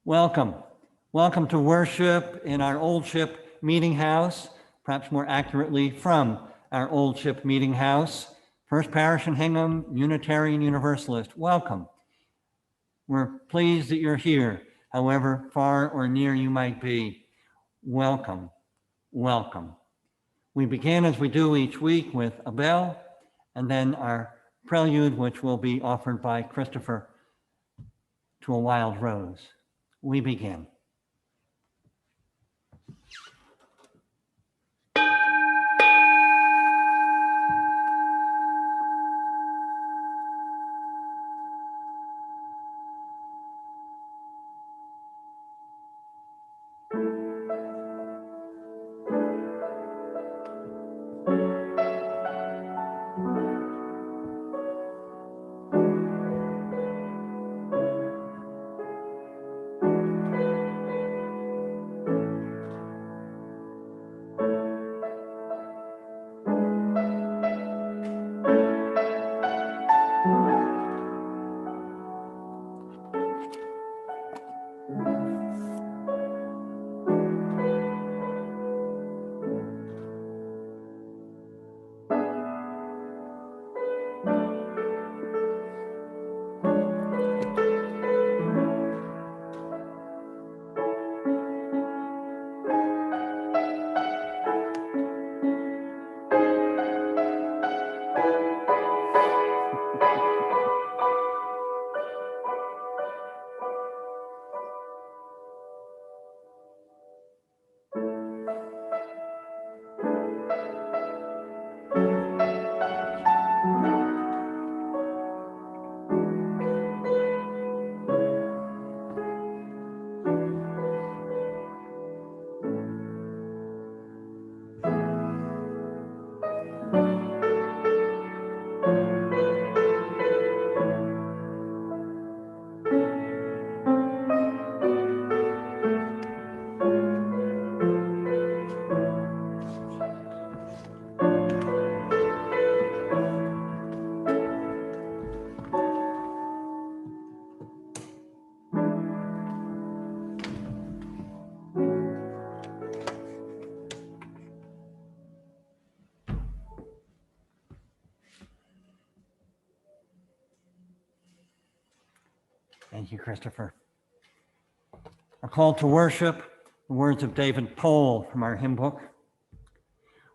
Welcome. Welcome to worship in our Old Ship Meeting House, perhaps more accurately from our Old Ship Meeting House. First Parish in Hingham, Unitarian Universalist. Welcome. We're pleased that you're here, however far or near you might be. Welcome. Welcome. We begin as we do each week with a bell and then our prelude, which will be offered by Christopher to a wild rose. We begin. Thank you, Christopher. A call to worship, the words of David Pohl from our hymn book.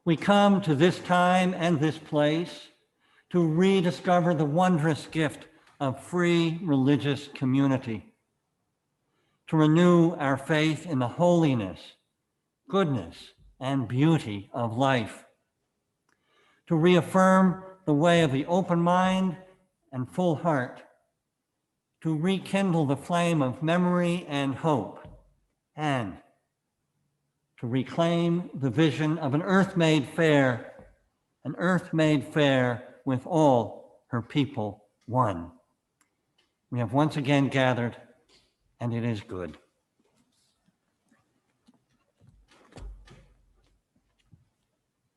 We come to this time and this place to rediscover the wondrous gift of free religious community, to renew our faith in the holiness, goodness, and beauty of life, to reaffirm the way of the open mind and full heart, to rekindle the flame of memory and hope, and to reclaim the vision of an earth made fair with all her people one. We have once again gathered, and it is good.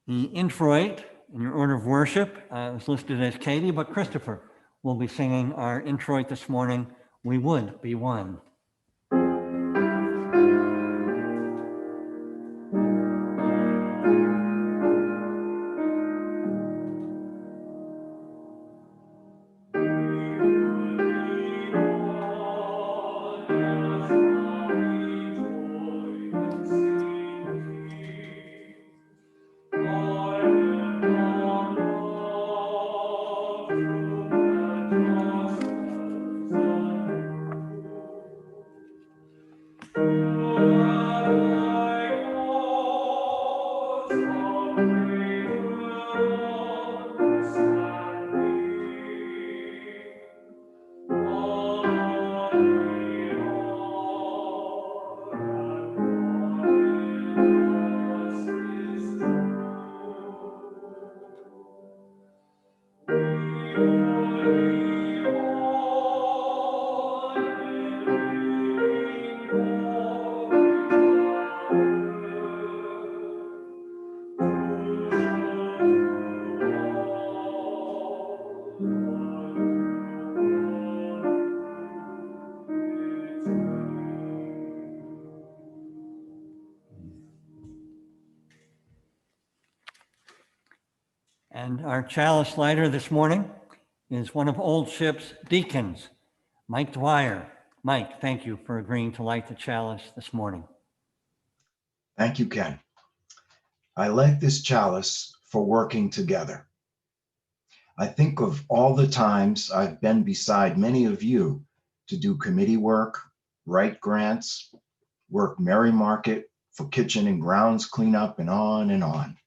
The introit in your order of worship is listed as Katie, but Christopher will be singing our introit this morning, We Would Be One. And our chalice lighter this morning is one of Old Ship's deacons, Mike Dwyer. Mike, thank you for agreeing to light the chalice this morning. Thank you, Ken. I like this chalice for working together. I think of all the times I've been beside many of you to do committee work, write grants, work Merry Market for kitchen and grounds cleanup, and on and on.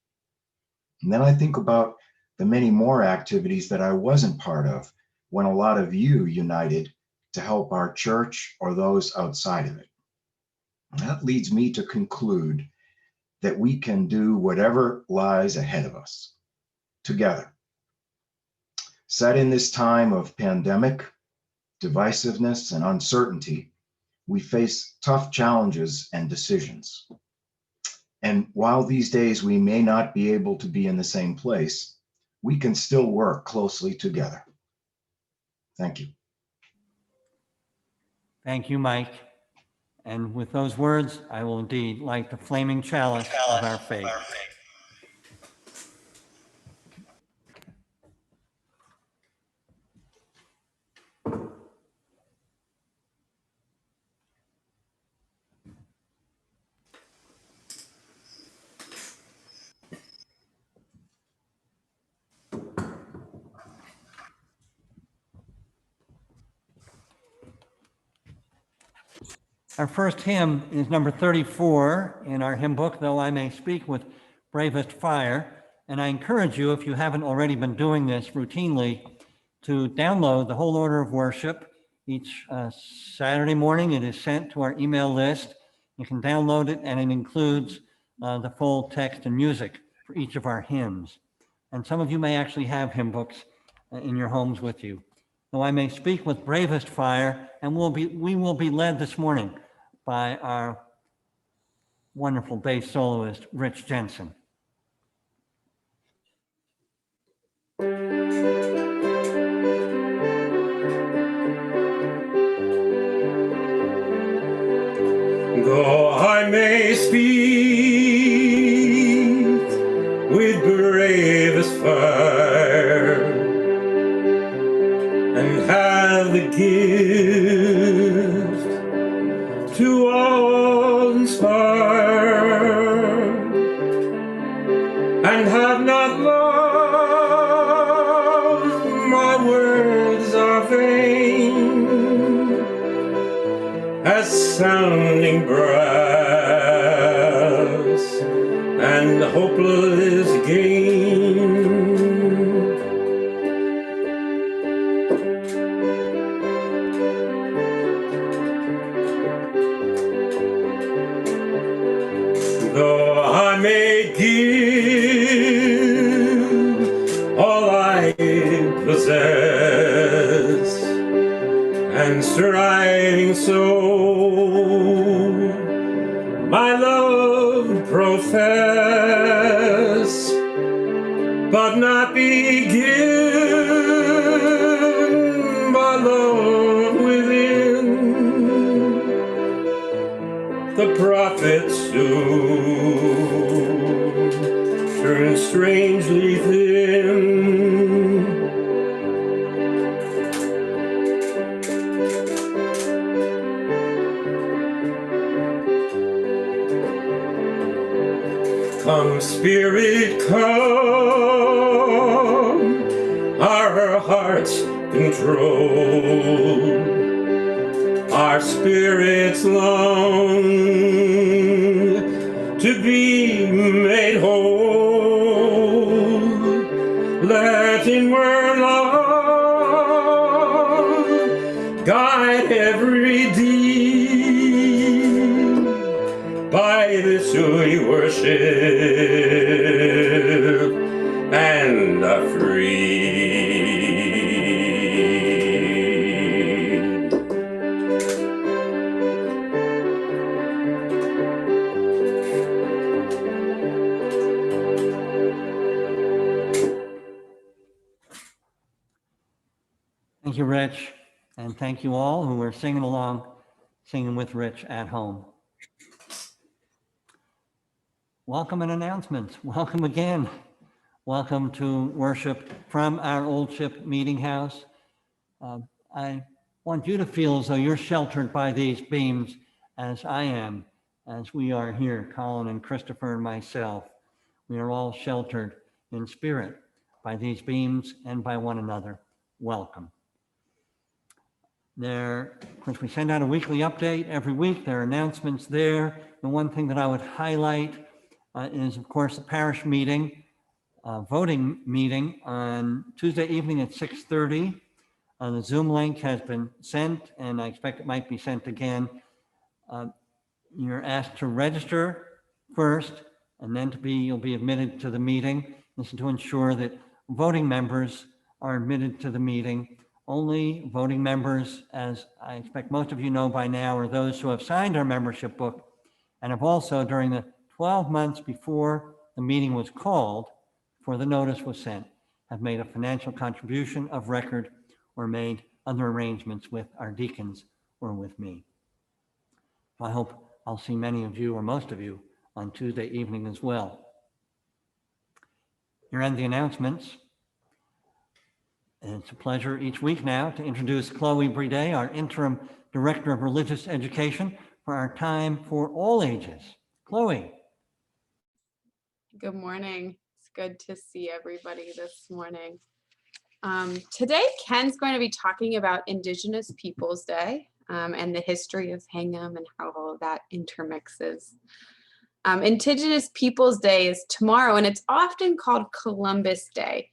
And then I think about the many more activities that I wasn't part of when a lot of you united to help our church or those outside of it. And that leads me to conclude that we can do whatever lies ahead of us together. Set in this time of pandemic, divisiveness, and uncertainty, we face tough challenges and decisions. And while these days we may not be able to be in the same place, we can still work closely together. Thank you. Thank you, Mike. And with those words, I will indeed light the flaming chalice of our faith. Our first hymn is number 34 in our hymn book, Though I May Speak with Bravest Fire. And I encourage you, if you haven't already been doing this routinely, to download the whole order of worship. Each Saturday morning, it is sent to our email list. You can download it, and it includes the full text and music for each of our hymns. And some of you may actually have hymn books in your homes with you. Though I May Speak with Bravest Fire, and we will be led this morning by our wonderful bass soloist, Rich Jensen. Though I may speak with bravest fire and have the gift to all inspire and have not love, my words are vain as sounding brass and hopeless gain. Though I may give all I possess and striving so my love profess, but not be given by love within, the prophet soon turns strangely thin. Come, Spirit, come, our hearts control, our spirits long to be made whole. Let inward love guide every deed. By this we worship and are free. Thank you, Rich, and thank you all who are singing along, singing with Rich at home. Welcome and announcements. Welcome again. Welcome to worship from our Old Ship Meeting House. I want you to feel as though you're sheltered by these beams as I am, as we are here, Colin and Christopher and myself. We are all sheltered in spirit by these beams and by one another. Welcome. There, of course, we send out a weekly update every week. There are announcements there. The one thing that I would highlight is, of course, the parish meeting, voting meeting on Tuesday evening at 6:30. The Zoom link has been sent, and I expect it might be sent again. You're asked to register first, and then you'll be admitted to the meeting. This is to ensure that voting members are admitted to the meeting. Only voting members, as I expect most of you know by now, are those who have signed our membership book and have also, during the 12 months before the meeting was called, before the notice was sent, have made a financial contribution of record or made other arrangements with our deacons or with me. I hope I'll see many of you or most of you on Tuesday evening as well. Here end the announcements. It's a pleasure each week now to introduce Chloe Bride, our interim director of religious education, for our time for all ages. Chloe. Good morning. It's good to see everybody this morning. Today, Ken's going to be talking about Indigenous Peoples Day and the history of Hingham and how all of that intermixes. Indigenous Peoples Day is tomorrow, and it's often called Columbus Day.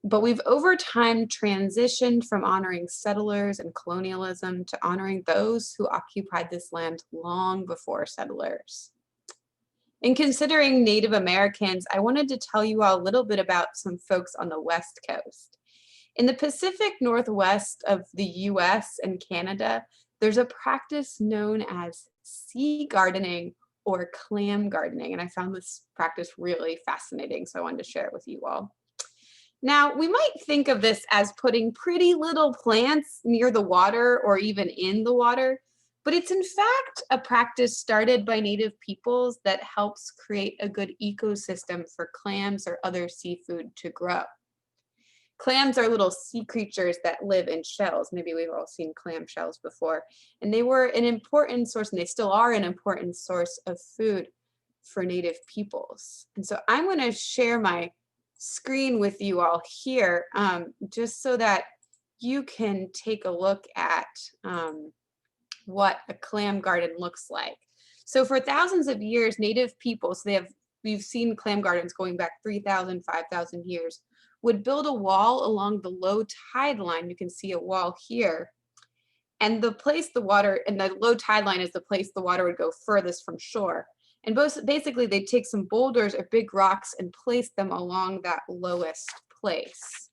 But we've over time transitioned from honoring settlers and colonialism to honoring those who occupied this land long before settlers. In considering Native Americans, I wanted to tell you all a little bit about some folks on the West Coast. In the Pacific Northwest of the US and Canada, there's a practice known as sea gardening or clam gardening, and I found this practice really fascinating, so I wanted to share it with you all. Now, we might think of this as putting pretty little plants near the water or even in the water, but it's in fact a practice started by Native peoples that helps create a good ecosystem for clams or other seafood to grow. Clams are little sea creatures that live in shells. Maybe we've all seen clam shells before, and they were an important source, and they still are an important source of food for Native peoples. And so I'm going to share my screen with you all here, just so that you can take a look at what a clam garden looks like. So for thousands of years, Native peoples, we've seen clam gardens going back 3,000, 5,000 years, would build a wall along the low tide line. You can see a wall here. And the place the water, and the low tide line is the place the water would go furthest from shore. And basically, they'd take some boulders or big rocks and place them along that lowest place.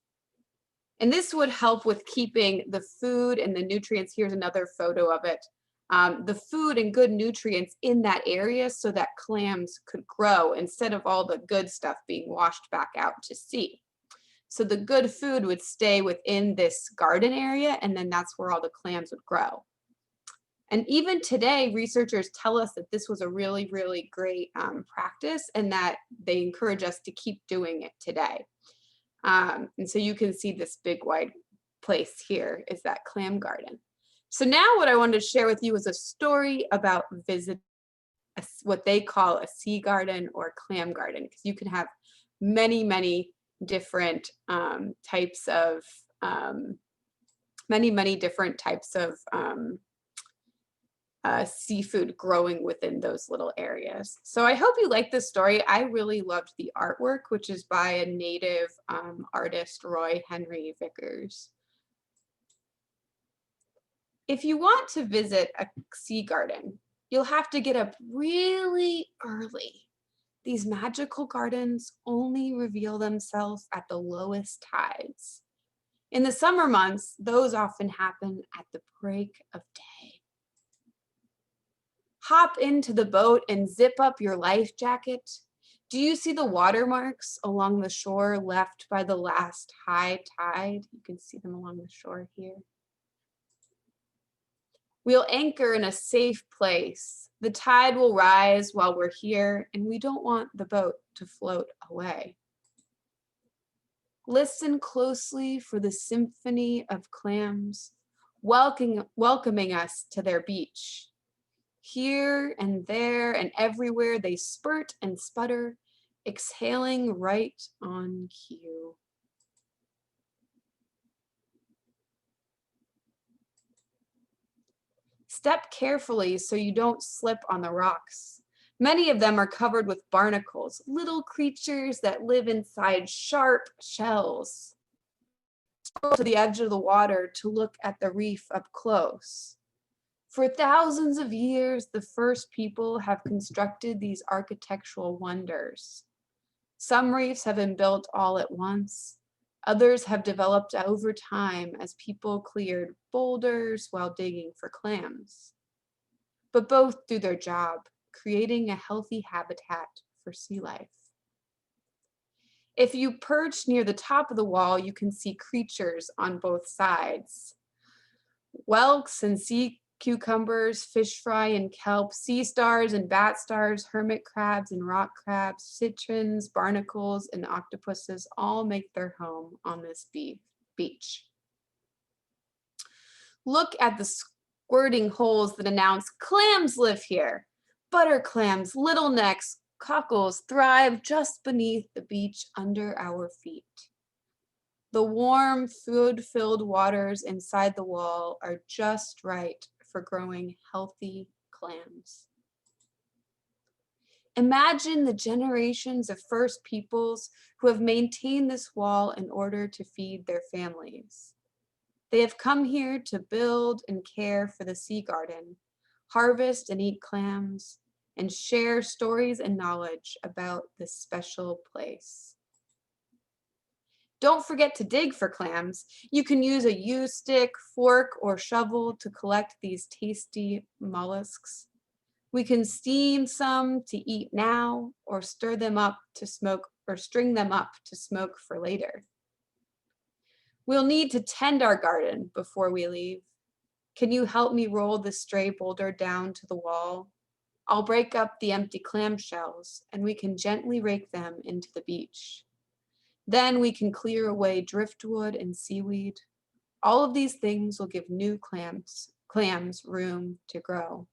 And this would help with keeping the food and the nutrients. Here's another photo of it. The food and good nutrients in that area so that clams could grow instead of all the good stuff being washed back out to sea. So the good food would stay within this garden area, and then that's where all the clams would grow. And even today, researchers tell us that this was a really, really great practice, and that they encourage us to keep doing it today. And so you can see this big wide place here is that clam garden. So now what I wanted to share with you is a story about what they call a sea garden or clam garden, because you can have many, many different types of seafood growing within those little areas. So I hope you like this story. I really loved the artwork, which is by a Native artist, Roy Henry Vickers. If you want to visit a sea garden, you'll have to get up really early. These magical gardens only reveal themselves at the lowest tides. In the summer months, those often happen at the break of day. Hop into the boat and zip up your life jacket. Do you see the watermarks along the shore left by the last high tide? You can see them along the shore here. We'll anchor in a safe place. The tide will rise while we're here, and we don't want the boat to float away. Listen closely for the symphony of clams welcoming us to their beach. Here and there and everywhere they spurt and sputter, exhaling right on cue. Step carefully so you don't slip on the rocks. Many of them are covered with barnacles, little creatures that live inside sharp shells. Go to the edge of the water to look at the reef up close. For thousands of years, the first people have constructed these architectural wonders. Some reefs have been built all at once. Others have developed over time as people cleared boulders while digging for clams. But both do their job, creating a healthy habitat for sea life. If you perch near the top of the wall, you can see creatures on both sides. Whelks and sea cucumbers, fish fry and kelp, sea stars and bat stars, hermit crabs and rock crabs, citrons, barnacles, and octopuses all make their home on this beach. Look at the squirting holes that announce clams live here. Butter clams, little necks, cockles thrive just beneath the beach under our feet. The warm, food-filled waters inside the wall are just right for growing healthy clams. Imagine the generations of first peoples who have maintained this wall in order to feed their families. They have come here to build and care for the sea garden, harvest and eat clams, and share stories and knowledge about this special place. Don't forget to dig for clams. You can use a U-stick, fork, or shovel to collect these tasty mollusks. We can steam some to eat now, or stir them up to smoke, or string them up to smoke for later. We'll need to tend our garden before we leave. Can you help me roll the stray boulder down to the wall? I'll break up the empty clam shells, and we can gently rake them into the beach. Then we can clear away driftwood and seaweed. All of these things will give new clams room to grow.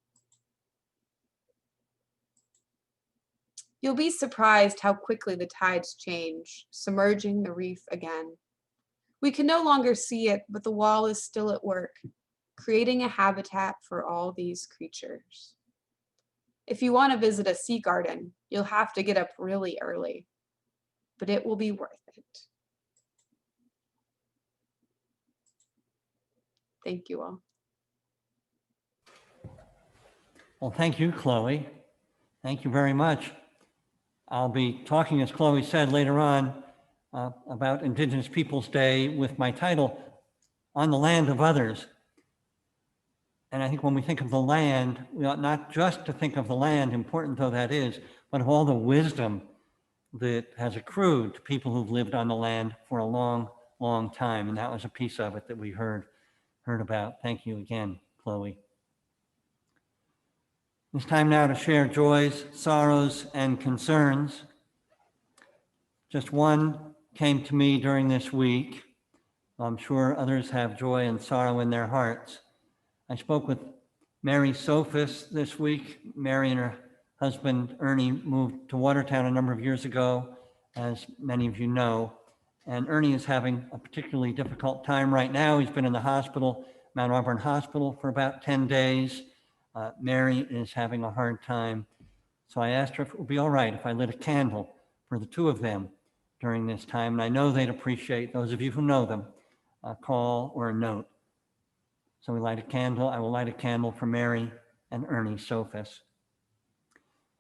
You'll be surprised how quickly the tides change, submerging the reef again. We can no longer see it, but the wall is still at work, creating a habitat for all these creatures. If you want to visit a sea garden, you'll have to get up really early, but it will be worth it. Thank you all. Well, thank you, Chloe. Thank you very much. I'll be talking, as Chloe said, later on about Indigenous Peoples Day with my title, On the Land of Others. And I think when we think of the land, we ought not just to think of the land, important though that is, but of all the wisdom that has accrued to people who've lived on the land for a long, long time. And that was a piece of it that we heard about. Thank you again, Chloe. It's time now to share joys, sorrows, and concerns. Just one came to me during this week. I'm sure others have joy and sorrow in their hearts. I spoke with Mary Sophis this week. Mary and her husband, Ernie, moved to Watertown a number of years ago, as many of you know. And Ernie is having a particularly difficult time right now. He's been in the hospital, Mount Auburn Hospital, for about 10 days. Mary is having a hard time. So I asked her if it would be all right if I lit a candle for the two of them during this time. And I know they'd appreciate, those of you who know them, a call or a note. So we light a candle. I will light a candle for Mary and Ernie Sophis.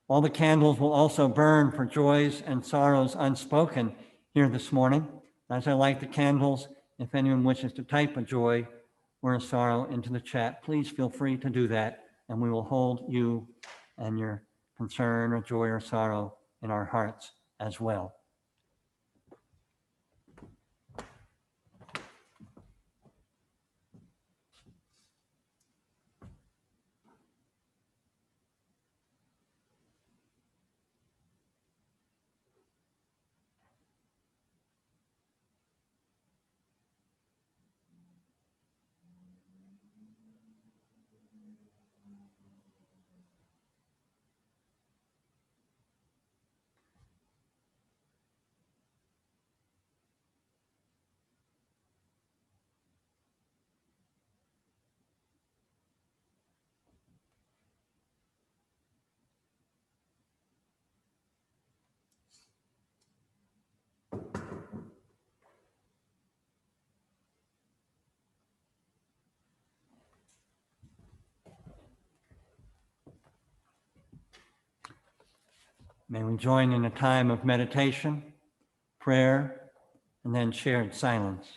All the candles will also burn for joys and sorrows unspoken here this morning. As I light the candles, if anyone wishes to type a joy or a sorrow into the chat, please feel free to do that, and we will hold you and your concern or joy or sorrow in our hearts as well. May we join in a time of meditation, prayer, and then shared silence.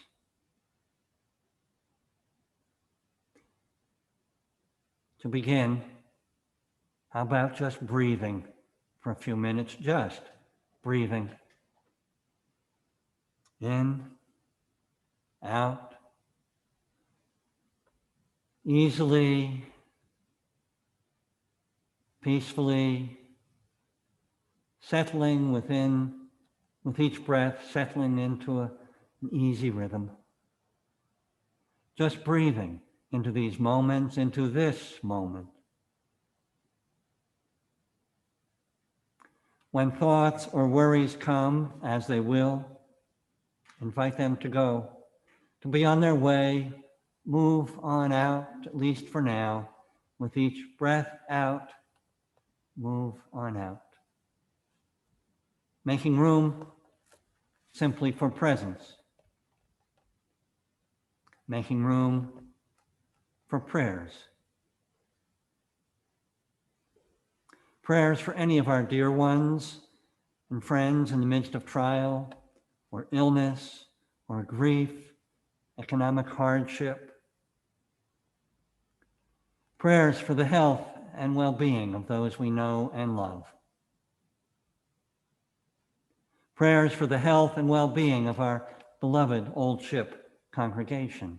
To begin, how about just breathing for a few minutes? Just breathing. In, out, easily, peacefully, settling with each breath, settling into an easy rhythm. Just breathing into these moments, into this moment. When thoughts or worries come, as they will, invite them to go, to be on their way, move on out, at least for now, with each breath out, move on out. Making room simply for presence. Making room for prayers. Prayers for any of our dear ones and friends in the midst of trial or illness or grief, economic hardship. Prayers for the health and well-being of those we know and love. Prayers for the health and well-being of our beloved Old Ship congregation.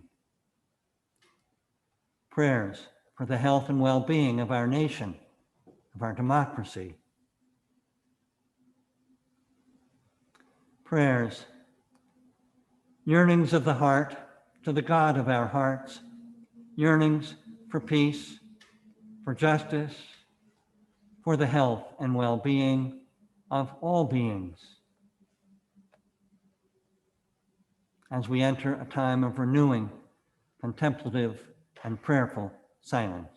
Prayers for the health and well-being of our nation, of our democracy. Prayers, yearnings of the heart to the God of our hearts, yearnings for peace, for justice, for the health and well-being of all beings. As we enter a time of renewing, contemplative, and prayerful silence.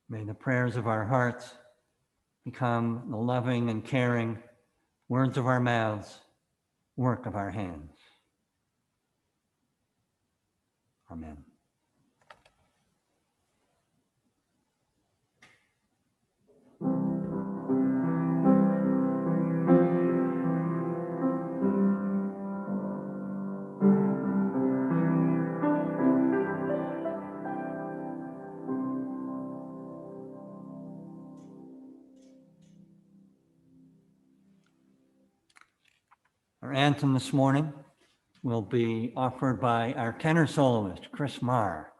May the prayers of our hearts become the loving and caring words of our mouths, work of our hands. Amen. Our anthem this morning will be offered by our tenor soloist, Chris Marr.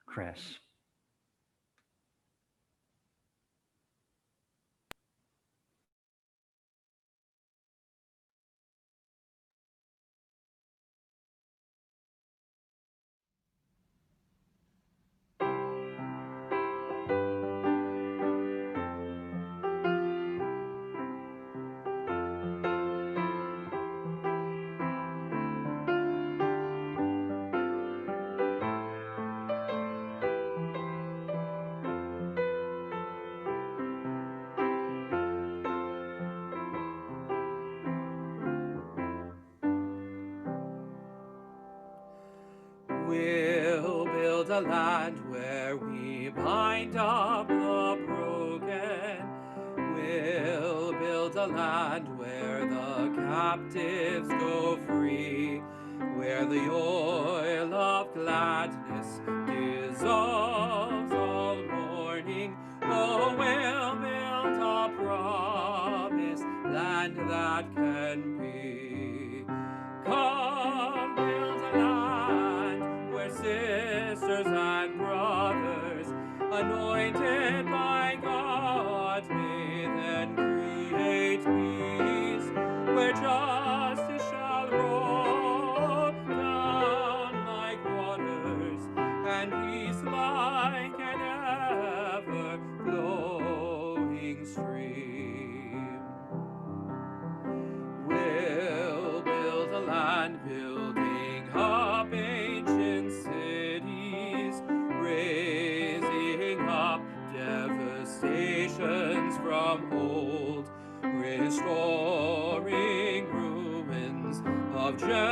Chris. a land where we bind up the broken. We'll build a land where the captives go free, where the oil of gladness dissolves all mourning. Oh, we'll build a promised land that can be. Come, build a land where sisters and brothers, anointed by God, may then create peace, where justice shall roll down like waters, and peace like an ever-flowing stream. We'll build a land building up ancient cities, raising up devastations from old, restoring ruins of generations.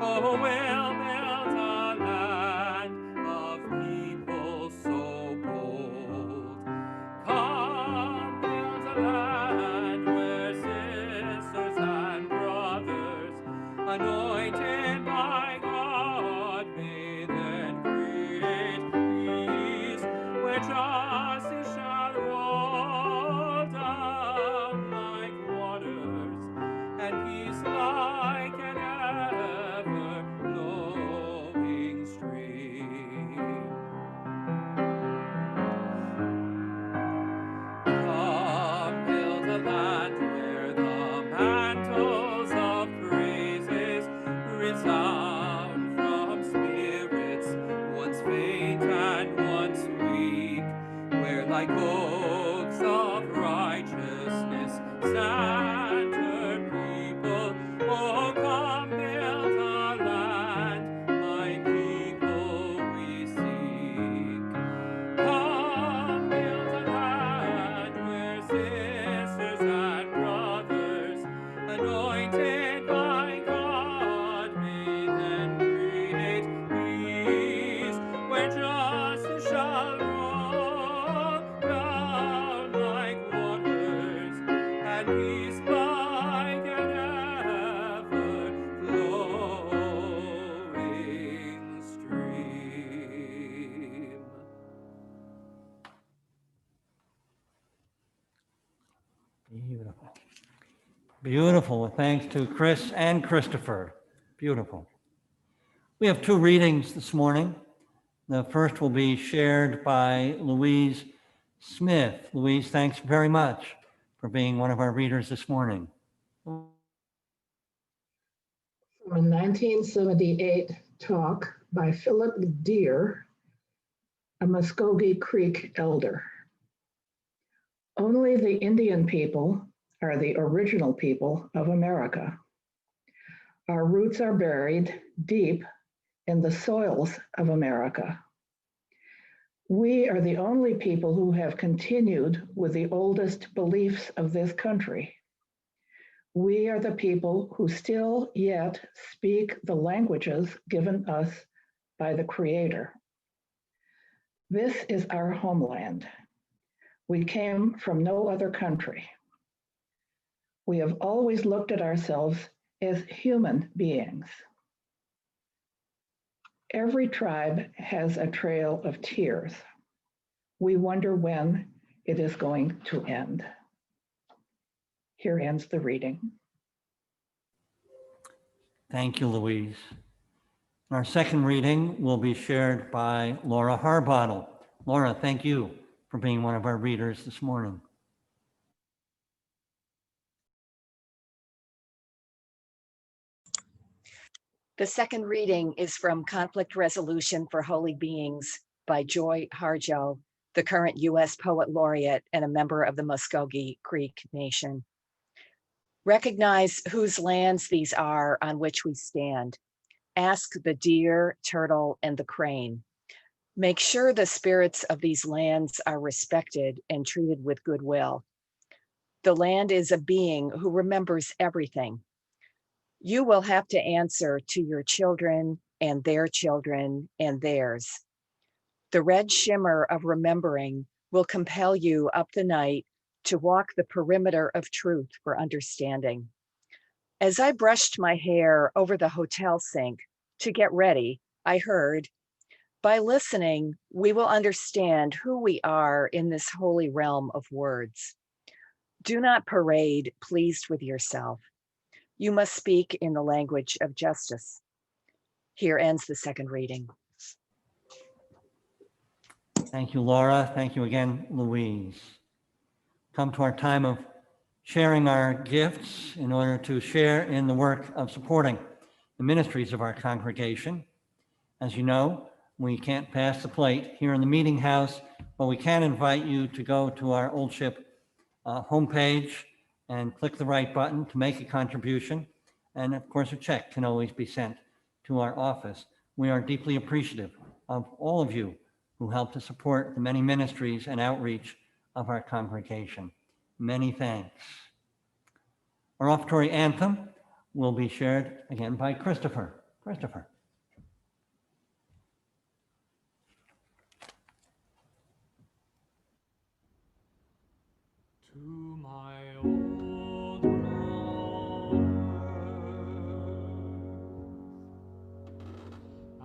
Oh, we'll build a land of people so bold. Come, build a land where sisters and brothers, anointed by God, may then create peace, where justice shall roll down like waters, and peace like an ever-flowing stream. Come, build a land where the mantles of praises resound from spirits once faint and once weak, where like oaks of righteousness stand her people. Oh, come, build a land, my people we seek. Come, build a land where sisters and brothers, anointed by God, may then create peace, where justice shall roll down like waters, and peace like an ever-flowing stream. Beautiful. Beautiful. With thanks to Chris and Christopher. Beautiful. We have two readings this morning. The first will be shared by Louise Smith. Louise, thanks very much for being one of our readers this morning. From a 1978 talk by Philip Deere, a Muskogee Creek elder. Only the Indian people are the original people of America. Our roots are buried deep in the soils of America. We are the only people who have continued with the oldest beliefs of this country. We are the people who still yet speak the languages given us by the Creator. This is our homeland. We came from no other country. We have always looked at ourselves as human beings. Every tribe has a trail of tears. We wonder when it is going to end. Here ends the reading. Thank you, Louise. Our second reading will be shared by Laura Harbottle. Laura, thank you for being one of our readers this morning. The second reading is from Conflict Resolution for Holy Beings by Joy Harjo, the current U.S. Poet Laureate and a member of the Muskogee Creek Nation. Recognize whose lands these are on which we stand. Ask the deer, turtle, and the crane. Make sure the spirits of these lands are respected and treated with goodwill. The land is a being who remembers everything. You will have to answer to your children and their children and theirs. The red shimmer of remembering will compel you up the night to walk the perimeter of truth for understanding. As I brushed my hair over the hotel sink to get ready, I heard, by listening, we will understand who we are in this holy realm of words. Do not parade pleased with yourself. You must speak in the language of justice. Here ends the second reading. Thank you, Laura. Thank you again, Louise. Come to our time of sharing our gifts in order to share in the work of supporting the ministries of our congregation. As you know, we can't pass the plate here in the meeting house, but we can invite you to go to our Old Ship homepage and click the right button to make a contribution. And of course, a check can always be sent to our office. We are deeply appreciative of all of you who help to support the many ministries and outreach of our congregation. Many thanks. Our offertory anthem will be shared again by Christopher. Christopher. To my old brown earth,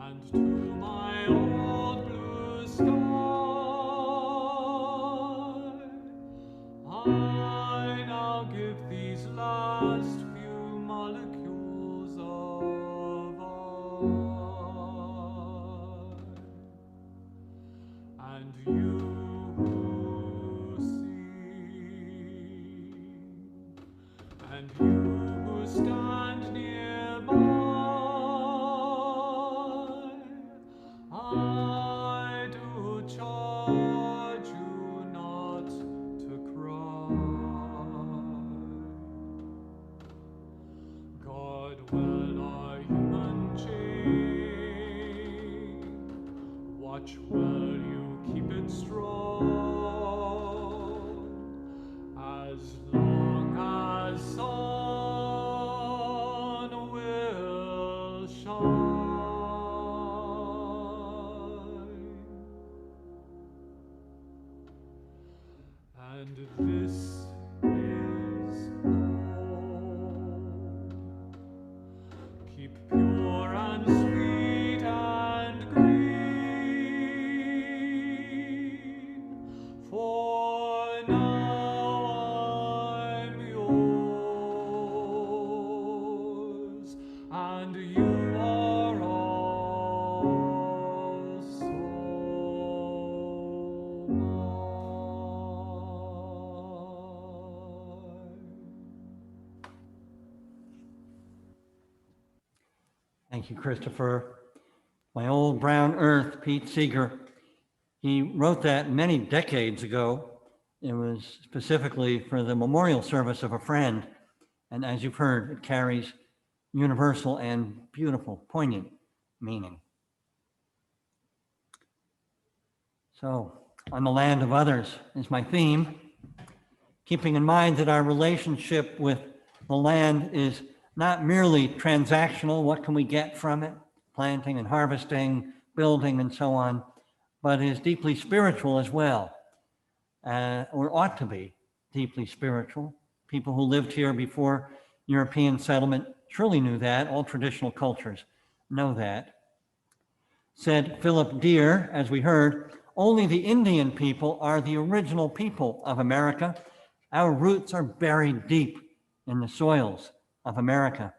and to my old blue sky, I now give these last few molecules of I, and you and you who stand nearby, I do charge you not to cry. God well our human chain, watch well you keep it strong, as long as sun will shine. And this is home. Keep pure and sweet and green, for now I'm yours, and you are also mine. Thank you, Christopher. My old brown earth, Pete Seeger, he wrote that many decades ago. It was specifically for the memorial service of a friend. And as you've heard, it carries universal and beautiful, poignant meaning. So, on the land of others is my theme, keeping in mind that our relationship with the land is not merely transactional, what can we get from it, planting and harvesting, building and so on, but is deeply spiritual as well, or ought to be deeply spiritual. People who lived here before European settlement surely knew that. All traditional cultures know that. Said Philip Deere, as we heard, only the Indian people are the original people of America. Our roots are buried deep in the soils of America.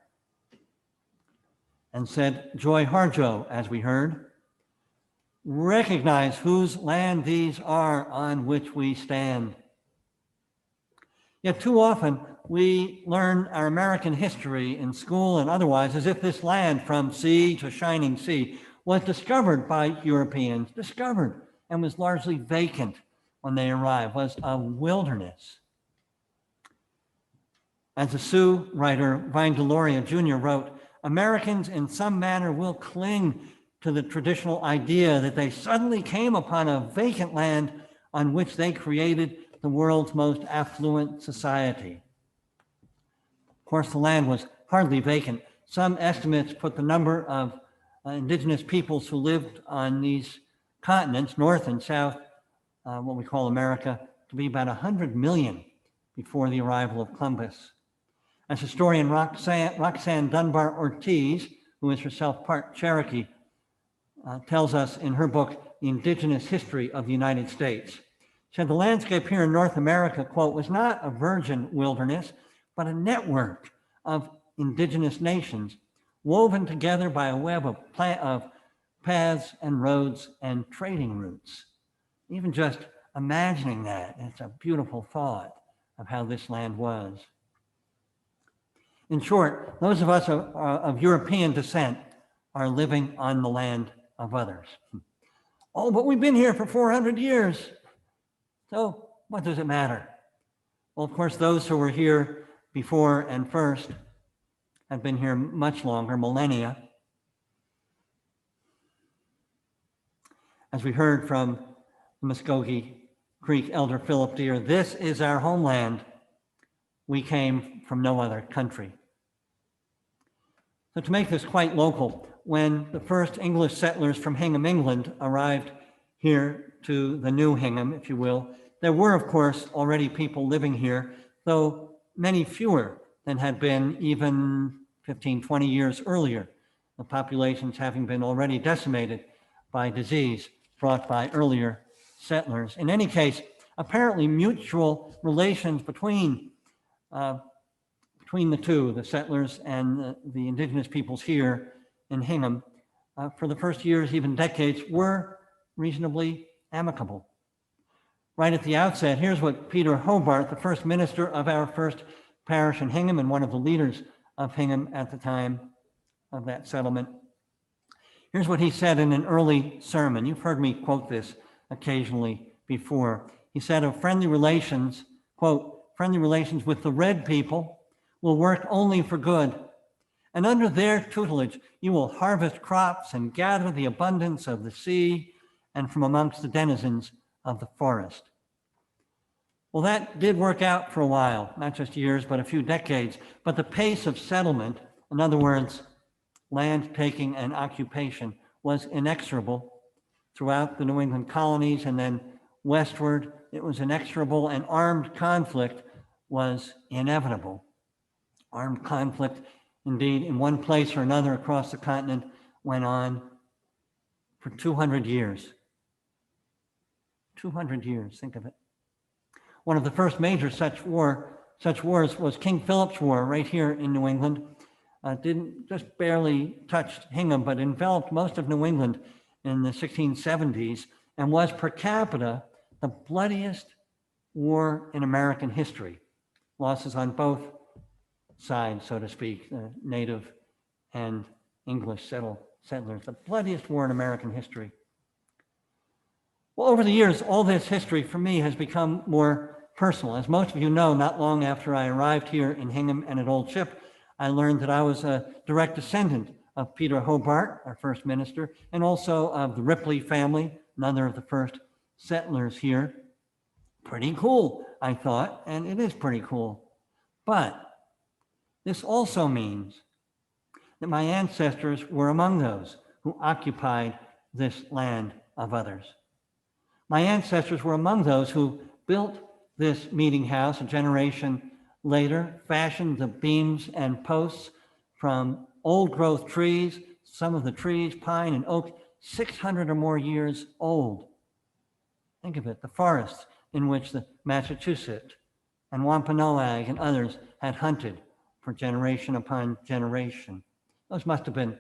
And said Joy Harjo, as we heard, recognize whose land these are on which we stand. Yet too often we learn our American history in school and otherwise as if this land from sea to shining sea was discovered by Europeans, and was largely vacant when they arrived, was a wilderness. As the Sioux writer Vine Deloria Jr. wrote, Americans in some manner will cling to the traditional idea that they suddenly came upon a vacant land on which they created the world's most affluent society. Of course, the land was hardly vacant. Some estimates put the number of indigenous peoples who lived on these continents, North and South, what we call America, to be about 100 million before the arrival of Columbus. As historian Roxanne Dunbar Ortiz, who is herself part Cherokee, tells us in her book, The Indigenous History of the United States, said the landscape here in North America, quote, was not a virgin wilderness, but a network of indigenous nations woven together by a web of paths and roads and trading routes. Even just imagining that, it's a beautiful thought of how this land was. In short, those of us of European descent are living on the land of others. Oh, but we've been here for 400 years. So what does it matter? Well, of course, those who were here before and first have been here much longer, millennia. As we heard from the Muskogee Creek elder Philip Deere, this is our homeland. We came from no other country. So to make this quite local, when the first English settlers from Hingham, England arrived here to the new Hingham, if you will, there were, of course, already people living here, though many fewer than had been even 15, 20 years earlier, the populations having been already decimated by disease brought by earlier settlers. In any case, apparently mutual relations between the two, the settlers and the indigenous peoples here in Hingham, for the first years, even decades, were reasonably amicable. Right at the outset, here's what Peter Hobart, the first minister of our first parish in Hingham and one of the leaders of Hingham at the time of that settlement, here's what he said in an early sermon. You've heard me quote this occasionally before. He said of friendly relations, quote, friendly relations with the red people will work only for good. And under their tutelage, you will harvest crops and gather the abundance of the sea and from amongst the denizens of the forest. Well, that did work out for a while, not just years, but a few decades. But the pace of settlement, in other words, land taking and occupation, was inexorable throughout the New England colonies, and then westward, it was inexorable, and armed conflict was inevitable. Armed conflict, indeed, in one place or another across the continent, went on for 200 years. 200 years, think of it. One of the first major such wars was King Philip's War right here in New England. Didn't just barely touch Hingham, but enveloped most of New England in the 1670s and was per capita the bloodiest war in American history. Losses on both sides, so to speak, native and English settlers, the bloodiest war in American history. Well, over the years, all this history for me has become more personal. As most of you know, not long after I arrived here in Hingham and at Old Ship, I learned that I was a direct descendant of Peter Hobart, our first minister, and also of the Ripley family, another of the first settlers here. Pretty cool, I thought, and it is pretty cool. But this also means that my ancestors were among those who occupied this land of others. My ancestors were among those who built this meeting house a generation later, fashioned the beams and posts from old growth trees, some of the trees, pine and oak, 600 or more years old. Think of it, the forests in which the Massachusetts and Wampanoag and others had hunted for generation upon generation. Those must have been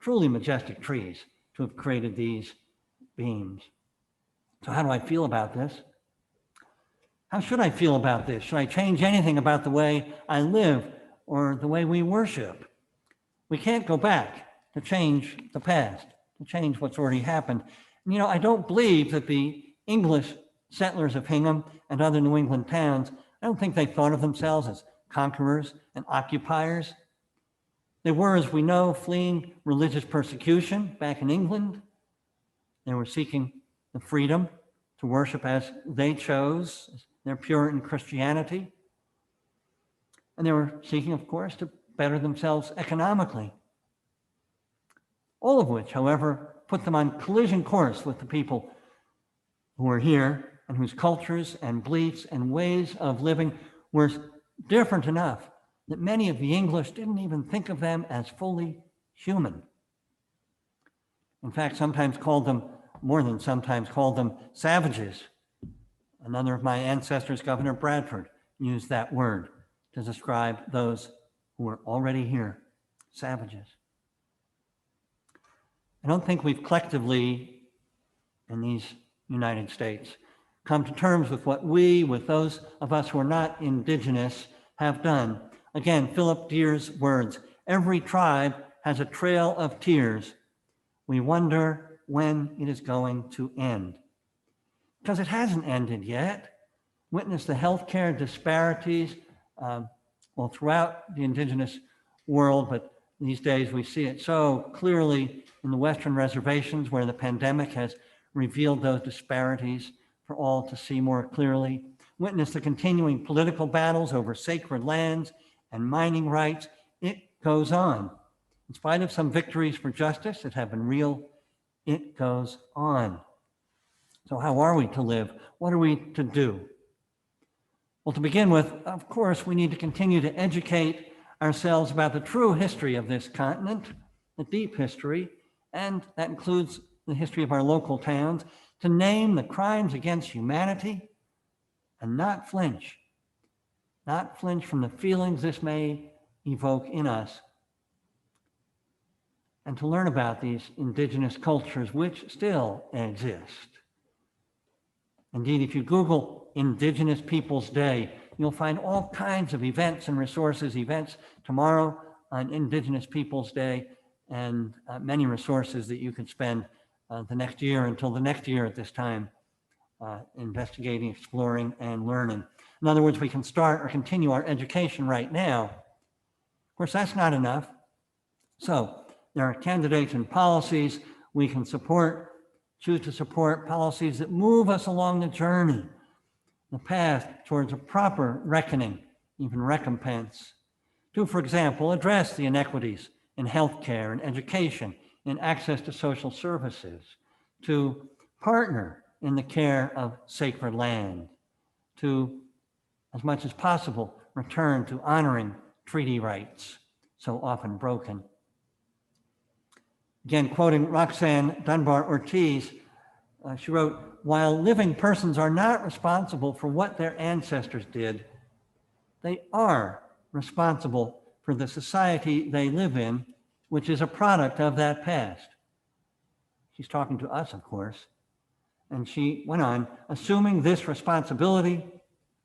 truly majestic trees to have created these beams. So how do I feel about this? How should I feel about this? Should I change anything about the way I live or the way we worship? We can't go back to change the past, to change what's already happened. And, you know, I don't believe that the English settlers of Hingham and other New England towns, I don't think they thought of themselves as conquerors and occupiers. They were, as we know, fleeing religious persecution back in England. They were seeking the freedom to worship as they chose, their Puritan Christianity. And they were seeking, of course, to better themselves economically. all of which, however, put them on collision course with the people who are here and whose cultures and beliefs and ways of living were different enough that many of the English didn't even think of them as fully human. In fact, sometimes called them, more than sometimes called them savages. Another of my ancestors, Governor Bradford, used that word to describe those who were already here, savages. I don't think we've collectively, in these United States, come to terms with what we, with those of us who are not indigenous, have done. Again, Philip Deer's words, every tribe has a trail of tears. We wonder when it is going to end. Because it hasn't ended yet. Witness the healthcare disparities, throughout the indigenous world, but these days we see it so clearly in the Western reservations where the pandemic has revealed those disparities for all to see more clearly. Witness the continuing political battles over sacred lands and mining rights. It goes on. In spite of some victories for justice that have been real, it goes on. So how are we to live? What are we to do? Well, to begin with, of course, we need to continue to educate ourselves about the true history of this continent, the deep history, and that includes the history of our local towns, to name the crimes against humanity and not flinch from the feelings this may evoke in us, and to learn about these indigenous cultures which still exist. Indeed, if you Google Indigenous Peoples Day, you'll find all kinds of events and resources, events tomorrow on Indigenous Peoples Day, and many resources that you can spend the next year until the next year at this time, investigating, exploring, and learning. In other words, we can start or continue our education right now. Of course, that's not enough. So there are candidates and policies we can choose to support policies that move us along the journey, the path towards a proper reckoning, even recompense, to, for example, address the inequities in healthcare and education, in access to social services, to partner in the care of sacred land, to, as much as possible, return to honoring treaty rights so often broken. Again, quoting Roxanne Dunbar Ortiz, she wrote, while living persons are not responsible for what their ancestors did, they are responsible for the society they live in, which is a product of that past. She's talking to us, of course. And she went on, assuming this responsibility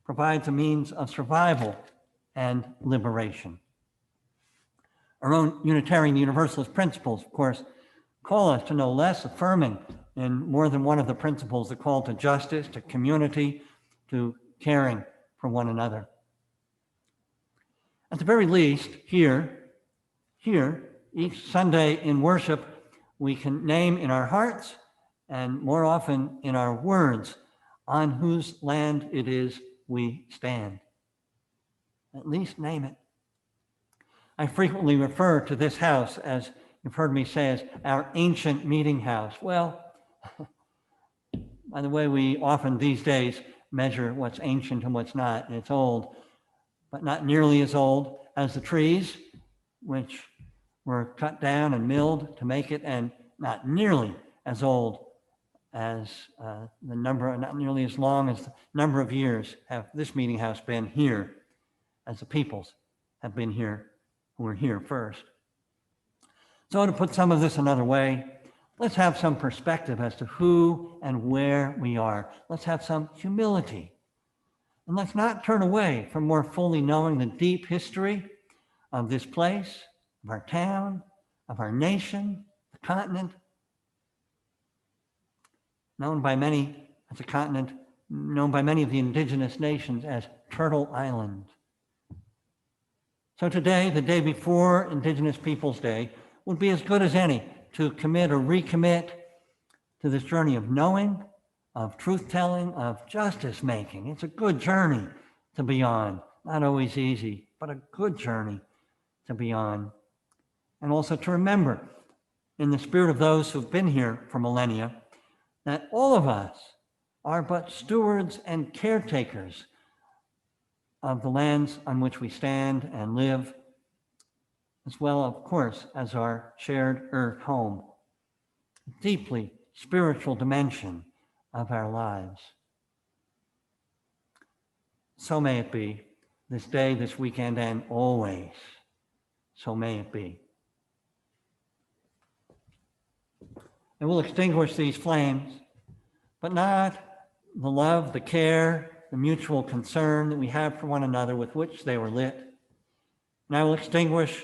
provides a means of survival and liberation. Our own Unitarian Universalist principles, of course, call us to no less, affirming in more than one of the principles the call to justice, to community, to caring for one another. At the very least, here, each Sunday in worship, we can name in our hearts and more often in our words on whose land it is we stand. At least name it. I frequently refer to this house, as you've heard me say, as our ancient meeting house. Well, by the way, we often these days measure what's ancient and what's not, and it's old, but not nearly as old as the trees, which were cut down and milled to make it, and not nearly as old as not nearly as long as the number of years have this meeting house been here, as the peoples have been here who were here first. So to put some of this another way, let's have some perspective as to who and where we are. Let's have some humility. And let's not turn away from more fully knowing the deep history of this place, of our town, of our nation, the continent, known by many as a continent, known by many of the indigenous nations as Turtle Island. So today, the day before Indigenous Peoples Day, would be as good as any to commit or recommit to this journey of knowing, of truth-telling, of justice-making. It's a good journey to be on. Not always easy, but a good journey to be on. And also to remember, in the spirit of those who've been here for millennia, that all of us are but stewards and caretakers of the lands on which we stand and live, as well, of course, as our shared earth home, a deeply spiritual dimension of our lives. So may it be this day, this weekend, and always. So may it be. And we'll extinguish these flames, but not the love, the care, the mutual concern that we have for one another with which they were lit. And I will extinguish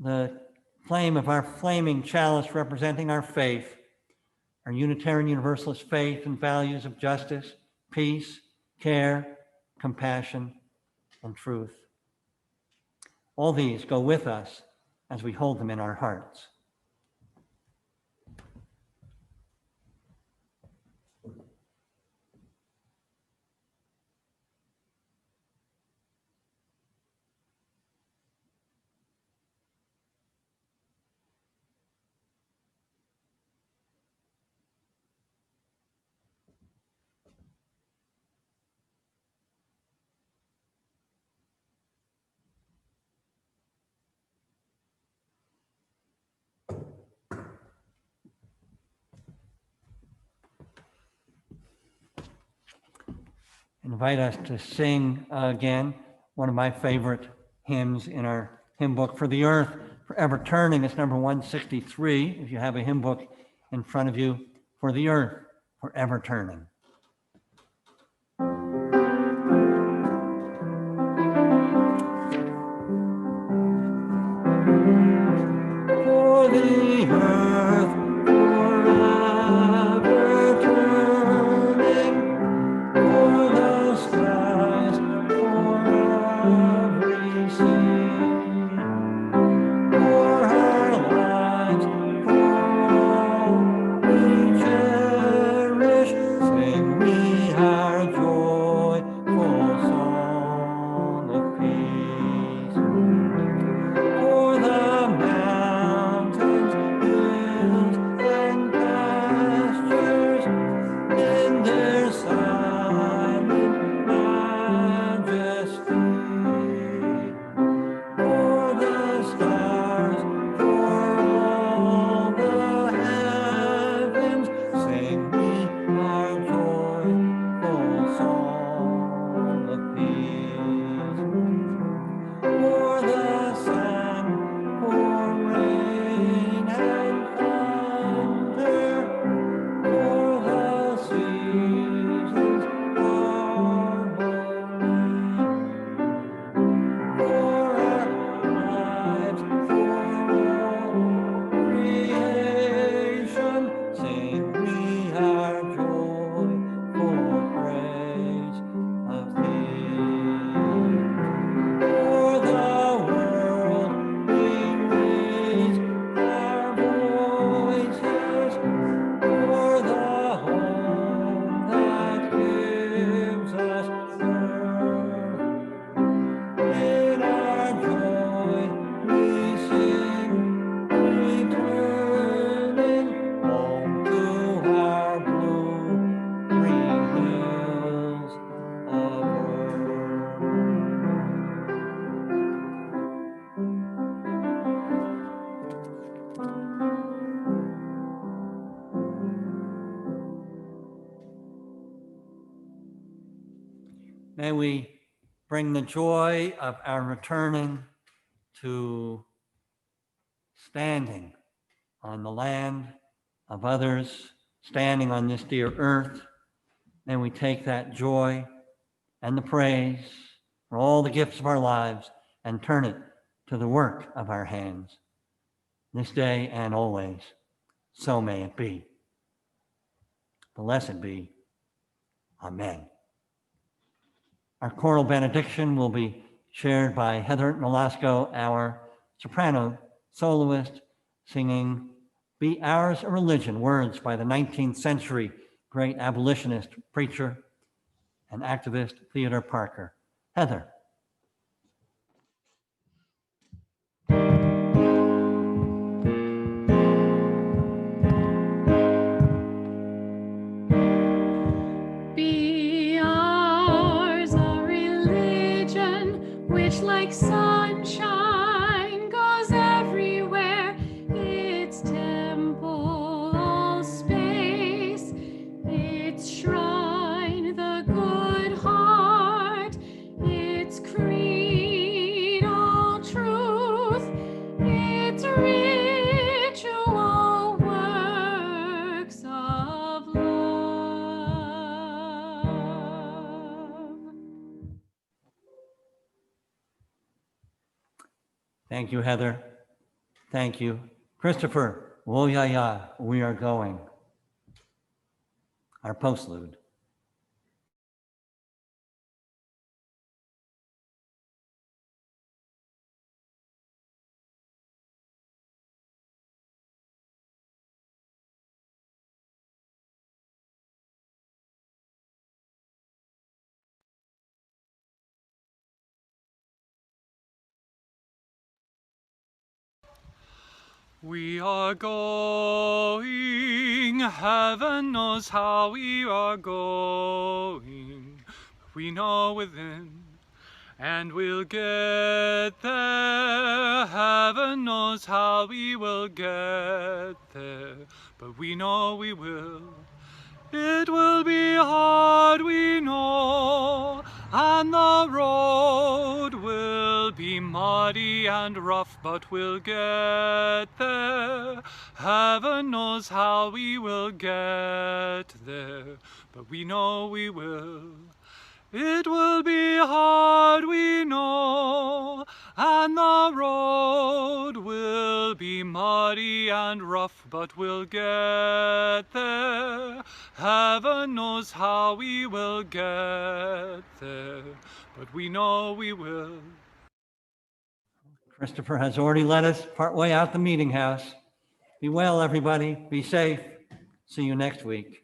the flame of our flaming chalice representing our faith, our Unitarian Universalist faith and values of justice, peace, care, compassion, and truth. All these go with us as we hold them in our hearts. Invite us to sing again one of my favorite hymns in our hymn book, For the Earth Forever Turning. It's number 163, if you have a hymn book in front of you, For the Earth Forever Turning. For the earth forever turning, for the skies, for every sea, for our lives, for all we cherish, sing we our joyful song of peace. For the mountains, hills, and pastures, in their silent majesty, for the stars, for all the heavens, sing we our joyful song of peace. For the sun, for rain and thunder, for the seasons harmony, for our lives, for all creation, sing we our joyful praise of thee. For the world we raise our voices, for the home that gives us birth. In our joy we sing, returning home to our blue-green hills of earth. May we bring the joy of our returning to standing on the land of others, standing on this dear earth. May we take that joy and the praise for all the gifts of our lives and turn it to the work of our hands, this day and always. So may it be. Blessed be. Amen. Our choral benediction will be shared by Heather Nolasco, our soprano soloist, singing Be Ours a Religion, words by the 19th century great abolitionist preacher and activist Theodore Parker. Heather. which like sunshine goes everywhere. Its temple, all space, its shrine, the good heart, its creed, all truth, its ritual works of love. Thank you, Heather. Thank you. Christopher, Woyaya, we are going. Our postlude. We are going, heaven knows how we are going. We know within, and we'll get there. Heaven knows how we will get there, but we know we will. It will be hard, we know, and the road will be muddy and rough, but we'll get there. Heaven knows how we will get there, but we know we will. It will be hard, we know, and the road will be muddy and rough, but we'll get there. Heaven knows how we will get there, but we know we will. Christopher has already led us partway out the meeting house. Be well, everybody. Be safe. See you next week.